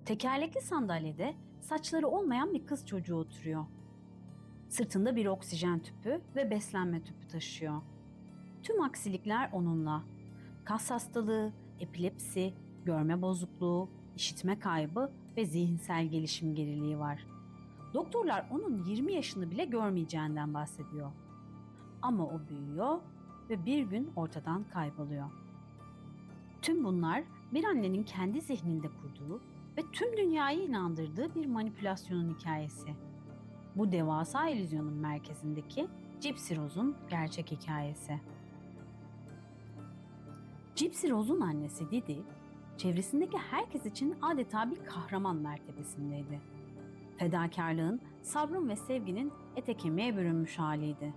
Tekerlekli sandalyede saçları olmayan bir kız çocuğu oturuyor. Sırtında bir oksijen tüpü ve beslenme tüpü taşıyor. Tüm aksilikler onunla. Kas hastalığı, epilepsi, görme bozukluğu, işitme kaybı ve zihinsel gelişim geriliği var. Doktorlar onun 20 yaşını bile görmeyeceğinden bahsediyor. Ama o büyüyor ve bir gün ortadan kayboluyor. Tüm bunlar bir annenin kendi zihninde kurduğu ve tüm dünyayı inandırdığı bir manipülasyonun hikayesi. Bu devasa illüzyonun merkezindeki Gypsy Rose'un gerçek hikayesi. Gypsy Rose'un annesi Didi, çevresindeki herkes için adeta bir kahraman mertebesindeydi. Fedakarlığın, sabrın ve sevginin ete kemiğe bürünmüş haliydi.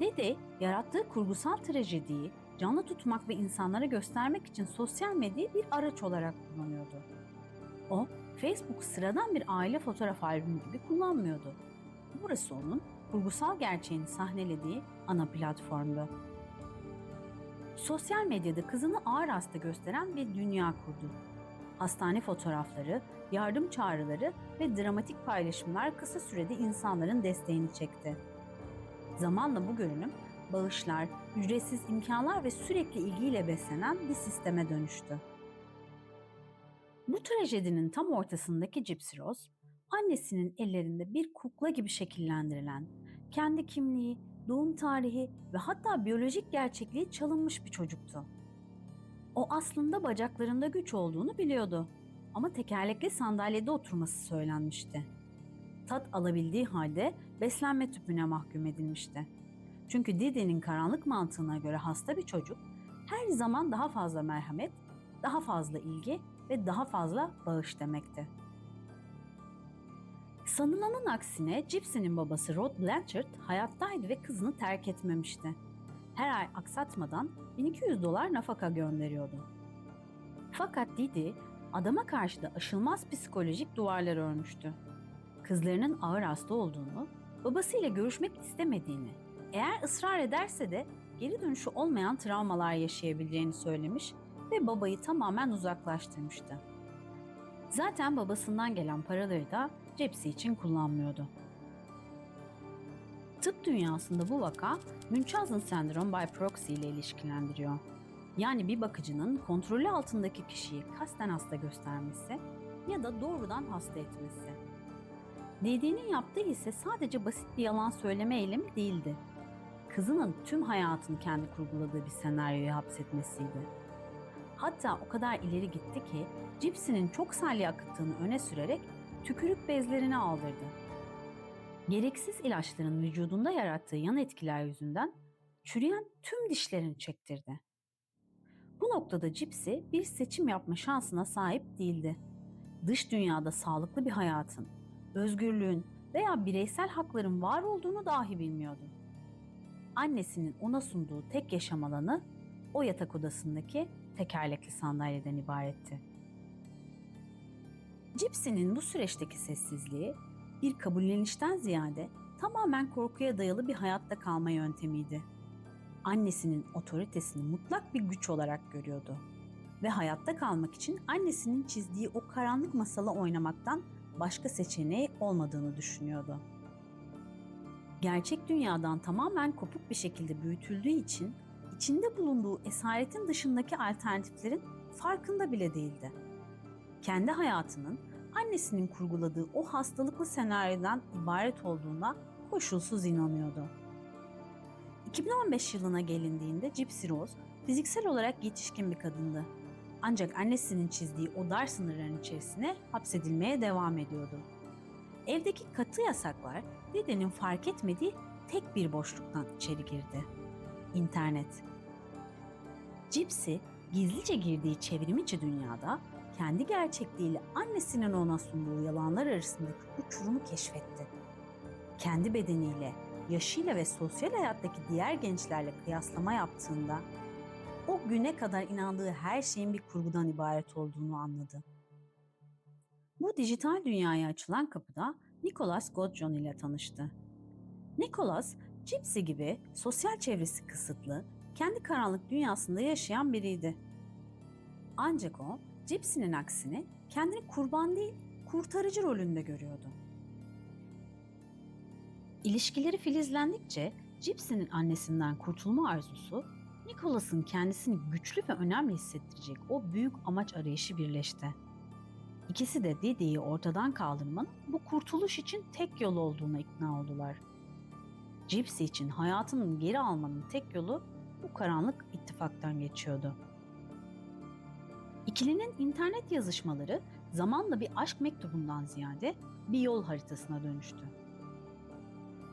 Didi, yarattığı kurgusal trajediyi canlı tutmak ve insanlara göstermek için sosyal medyayı bir araç olarak kullanıyordu. O, Facebook sıradan bir aile fotoğraf albümü gibi kullanmıyordu. Burası onun kurgusal gerçeğini sahnelediği ana platformdu. Sosyal medyada kızını ağır hasta gösteren bir dünya kurdu. Hastane fotoğrafları, yardım çağrıları ve dramatik paylaşımlar kısa sürede insanların desteğini çekti. Zamanla bu görünüm, bağışlar, ücretsiz imkanlar ve sürekli ilgiyle beslenen bir sisteme dönüştü. Bu trajedinin tam ortasındaki Gypsy Rose, annesinin ellerinde bir kukla gibi şekillendirilen, kendi kimliği, doğum tarihi ve hatta biyolojik gerçekliği çalınmış bir çocuktu. O aslında bacaklarında güç olduğunu biliyordu ama tekerlekli sandalyede oturması söylenmişti. Tat alabildiği halde beslenme tüpüne mahkum edilmişti. Çünkü Didi'nin karanlık mantığına göre hasta bir çocuk her zaman daha fazla merhamet, daha fazla ilgi ve daha fazla bağış demekti. Sanılanın aksine Gypsy'nin babası Rod Blanchard hayattaydı ve kızını terk etmemişti. Her ay aksatmadan $1200 nafaka gönderiyordu. Fakat Didi adama karşı da aşılmaz psikolojik duvarlar örmüştü. Kızlarının ağır hasta olduğunu, babasıyla görüşmek istemediğini, eğer ısrar ederse de geri dönüşü olmayan travmalar yaşayabileceğini söylemiş ve babayı tamamen uzaklaştırmıştı. Zaten babasından gelen paraları da Gypsy için kullanmıyordu. Tıp dünyasında bu vaka Münchhausen sendrom by proxy ile ilişkilendiriyor. Yani bir bakıcının kontrolü altındaki kişiyi kasten hasta göstermesi ya da doğrudan hasta etmesi. Didi'nin yaptığı ise sadece basit bir yalan söyleme eylemi değildi. Kızının tüm hayatını kendi kurguladığı bir senaryoya hapsetmesiydi. Hatta o kadar ileri gitti ki Gypsy'nin çok salya akıttığını öne sürerek tükürük bezlerini aldırdı. Gereksiz ilaçların vücudunda yarattığı yan etkiler yüzünden çürüyen tüm dişlerini çektirdi. Bu noktada Gypsy bir seçim yapma şansına sahip değildi. Dış dünyada sağlıklı bir hayatın, özgürlüğün veya bireysel hakların var olduğunu dahi bilmiyordu. Annesinin ona sunduğu tek yaşam alanı o yatak odasındaki tekerlekli sandalyeden ibaretti. Gypsy'nin bu süreçteki sessizliği bir kabullenişten ziyade tamamen korkuya dayalı bir hayatta kalma yöntemiydi. Annesinin otoritesini mutlak bir güç olarak görüyordu ve hayatta kalmak için annesinin çizdiği o karanlık masalı oynamaktan başka seçeneği olmadığını düşünüyordu. Gerçek dünyadan tamamen kopuk bir şekilde büyütüldüğü için içinde bulunduğu esaretin dışındaki alternatiflerin farkında bile değildi. Kendi hayatının annesinin kurguladığı o hastalıklı senaryodan ibaret olduğuna koşulsuz inanıyordu. 2015 yılına gelindiğinde Gypsy Rose fiziksel olarak yetişkin bir kadındı. Ancak annesinin çizdiği o dar sınırların içerisine hapsedilmeye devam ediyordu. Evdeki katı yasaklar Didi'nin fark etmediği tek bir boşluktan içeri girdi. İnternet. Gypsy gizlice girdiği çevrimiçi dünyada kendi gerçekliğiyle annesinin ona sunduğu yalanlar arasındaki uçurumu keşfetti. Kendi bedeniyle, yaşıyla ve sosyal hayattaki diğer gençlerle kıyaslama yaptığında o güne kadar inandığı her şeyin bir kurgudan ibaret olduğunu anladı. Bu dijital dünyaya açılan kapıda Nicholas Godjon ile tanıştı. Nicholas, Gypsy gibi sosyal çevresi kısıtlı, kendi karanlık dünyasında yaşayan biriydi. Ancak o, Gypsy'nin aksine kendini kurban değil, kurtarıcı rolünde görüyordu. İlişkileri filizlendikçe Gypsy'nin annesinden kurtulma arzusu, Nicholas'ın kendisini güçlü ve önemli hissettirecek o büyük amaç arayışı birleşti. İkisi de Didi'yi ortadan kaldırmanın bu kurtuluş için tek yol olduğuna ikna oldular. Gypsy için hayatının geri almanın tek yolu bu karanlık ittifaktan geçiyordu. İkilinin internet yazışmaları zamanla bir aşk mektubundan ziyade bir yol haritasına dönüştü.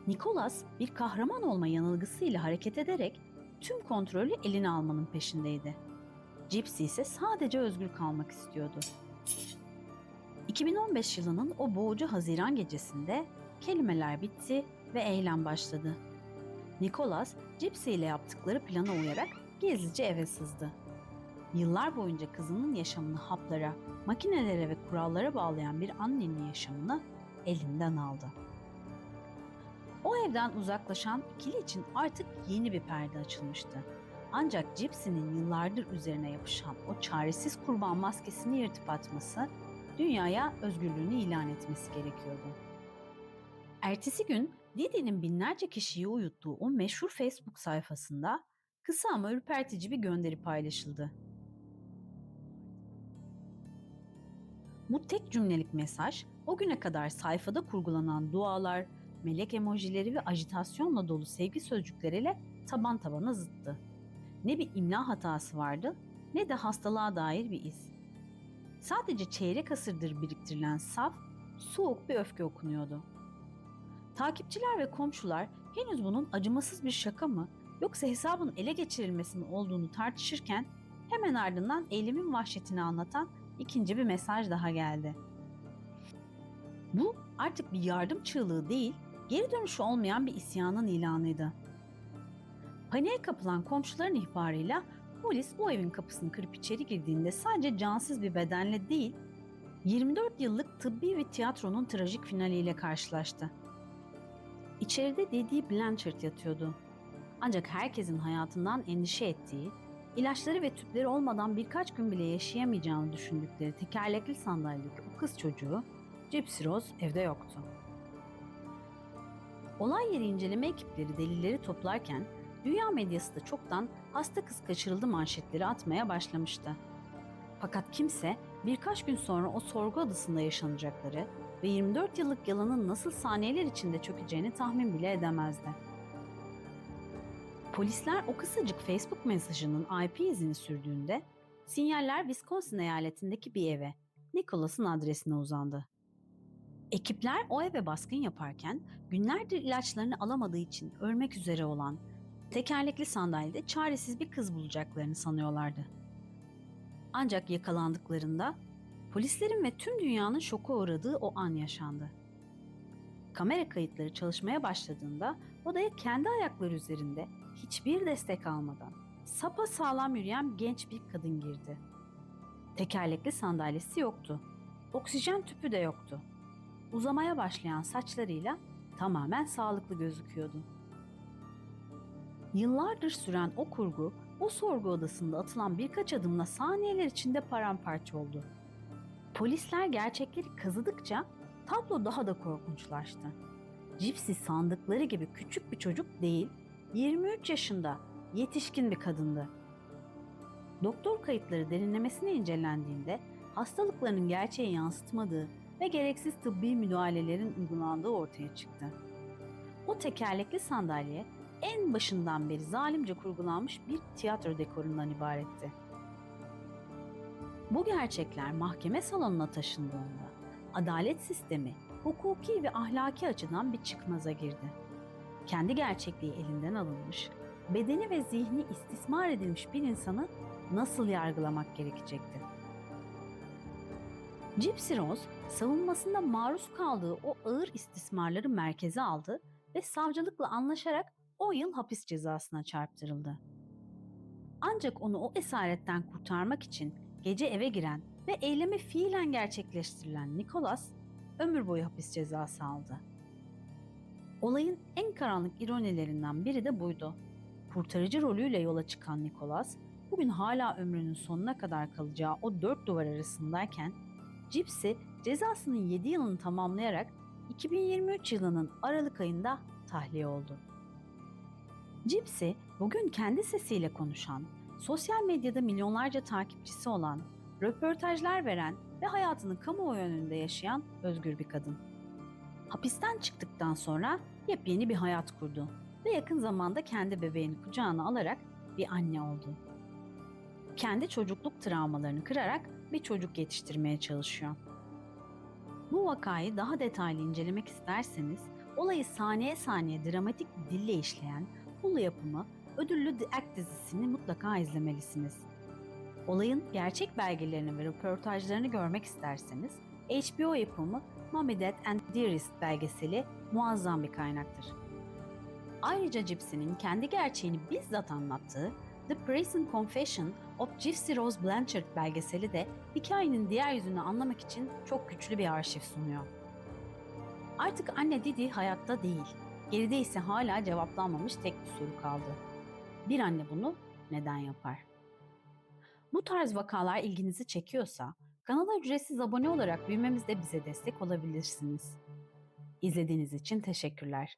Nicholas bir kahraman olma yanılgısıyla hareket ederek tüm kontrolü eline almanın peşindeydi. Gypsy ise sadece özgür kalmak istiyordu. 2015 yılının o boğucu Haziran gecesinde kelimeler bitti ve eylem başladı. Nicholas, Gypsy ile yaptıkları plana uyarak gizlice eve sızdı. Yıllar boyunca kızının yaşamını haplara, makinelere ve kurallara bağlayan bir annenin yaşamını elinden aldı. O evden uzaklaşan ikili için artık yeni bir perde açılmıştı. Ancak Gypsy'nin yıllardır üzerine yapışan o çaresiz kurban maskesini yırtıp atması, dünyaya özgürlüğünü ilan etmesi gerekiyordu. Ertesi gün Didi'nin binlerce kişiyi uyuttuğu o meşhur Facebook sayfasında kısa ama ürpertici bir gönderi paylaşıldı. Bu tek cümlelik mesaj, o güne kadar sayfada kurgulanan dualar, melek emojileri ve ajitasyonla dolu sevgi sözcükleriyle taban tabana zıttı. Ne bir imla hatası vardı, ne de hastalığa dair bir iz. Sadece çeyrek asırdır biriktirilen saf, soğuk bir öfke okunuyordu. Takipçiler ve komşular henüz bunun acımasız bir şaka mı yoksa hesabın ele geçirilmesinin olduğunu tartışırken hemen ardından eylemin vahşetini anlatan ikinci bir mesaj daha geldi. Bu artık bir yardım çığlığı değil, geri dönüşü olmayan bir isyanın ilanıydı. Paniğe kapılan komşuların ihbarıyla polis o evin kapısını kırıp içeri girdiğinde sadece cansız bir bedenle değil, 24 yıllık tıbbi ve tiyatronun trajik finaliyle karşılaştı. İçeride Didi Blanchard yatıyordu. Ancak herkesin hayatından endişe ettiği, ilaçları ve tüpleri olmadan birkaç gün bile yaşayamayacağını düşündükleri tekerlekli sandalyedeki o kız çocuğu, Gypsy Rose evde yoktu. Olay yeri inceleme ekipleri delilleri toplarken, dünya medyası da çoktan hasta kız kaçırıldı manşetleri atmaya başlamıştı. Fakat kimse birkaç gün sonra o sorgu odasında yaşanacakları ve 24 yıllık yalanın nasıl saniyeler içinde çökeceğini tahmin bile edemezdi. Polisler o kısacık Facebook mesajının IP izini sürdüğünde sinyaller Wisconsin eyaletindeki bir eve, Nicholas'ın adresine uzandı. Ekipler o eve baskın yaparken günlerdir ilaçlarını alamadığı için ölmek üzere olan tekerlekli sandalyede çaresiz bir kız bulacaklarını sanıyorlardı. Ancak yakalandıklarında polislerin ve tüm dünyanın şoka uğradığı o an yaşandı. Kamera kayıtları çalışmaya başladığında odaya kendi ayakları üzerinde hiçbir destek almadan sapasağlam yürüyen genç bir kadın girdi. Tekerlekli sandalyesi yoktu. Oksijen tüpü de yoktu. Uzamaya başlayan saçlarıyla tamamen sağlıklı gözüküyordu. Yıllardır süren o kurgu, o sorgu odasında atılan birkaç adımla saniyeler içinde paramparça oldu. Polisler gerçekleri kazıdıkça tablo daha da korkunçlaştı. Gypsy sandıkları gibi küçük bir çocuk değil, 23 yaşında yetişkin bir kadındı. Doktor kayıtları derinlemesine incelendiğinde hastalıklarının gerçeği yansıtmadığı ve gereksiz tıbbi müdahalelerin uygulandığı ortaya çıktı. O tekerlekli sandalye en başından beri zalimce kurgulanmış bir tiyatro dekorundan ibaretti. Bu gerçekler mahkeme salonuna taşındığında adalet sistemi hukuki ve ahlaki açıdan bir çıkmaza girdi. Kendi gerçekliği elinden alınmış, bedeni ve zihni istismar edilmiş bir insanı nasıl yargılamak gerekecekti? Gypsy Rose, savunmasında maruz kaldığı o ağır istismarları merkeze aldı ve savcılıkla anlaşarak 10 yıl hapis cezasına çarptırıldı. Ancak onu o esaretten kurtarmak için gece eve giren ve eylemi fiilen gerçekleştirilen Nicholas, ömür boyu hapis cezası aldı. Olayın en karanlık ironilerinden biri de buydu. Kurtarıcı rolüyle yola çıkan Nicholas, bugün hala ömrünün sonuna kadar kalacağı o dört duvar arasındayken Gypsy cezasının 7 yılını tamamlayarak 2023 yılının Aralık ayında tahliye oldu. Gypsy, bugün kendi sesiyle konuşan, sosyal medyada milyonlarca takipçisi olan, röportajlar veren ve hayatını kamuoyu önünde yaşayan özgür bir kadın. Hapisten çıktıktan sonra yepyeni bir hayat kurdu ve yakın zamanda kendi bebeğini kucağına alarak bir anne oldu. Kendi çocukluk travmalarını kırarak bir çocuk yetiştirmeye çalışıyor. Bu vakayı daha detaylı incelemek isterseniz, olayı saniye saniye dramatik bir dille işleyen Hulu yapımı ödüllü The Act dizisini mutlaka izlemelisiniz. Olayın gerçek belgelerini ve röportajlarını görmek isterseniz, HBO yapımı Mommy Dad and Dearest belgeseli muazzam bir kaynaktır. Ayrıca Gypsy'nin kendi gerçeğini bizzat anlattığı The Prison Confession of Gypsy Rose Blanchard belgeseli de hikayenin diğer yüzünü anlamak için çok güçlü bir arşiv sunuyor. Artık anne Didi hayatta değil. Geride ise hala cevaplanmamış tek bir soru kaldı. Bir anne bunu neden yapar? Bu tarz vakalar ilginizi çekiyorsa kanala ücretsiz abone olarak büyümemizde bize destek olabilirsiniz. İzlediğiniz için teşekkürler.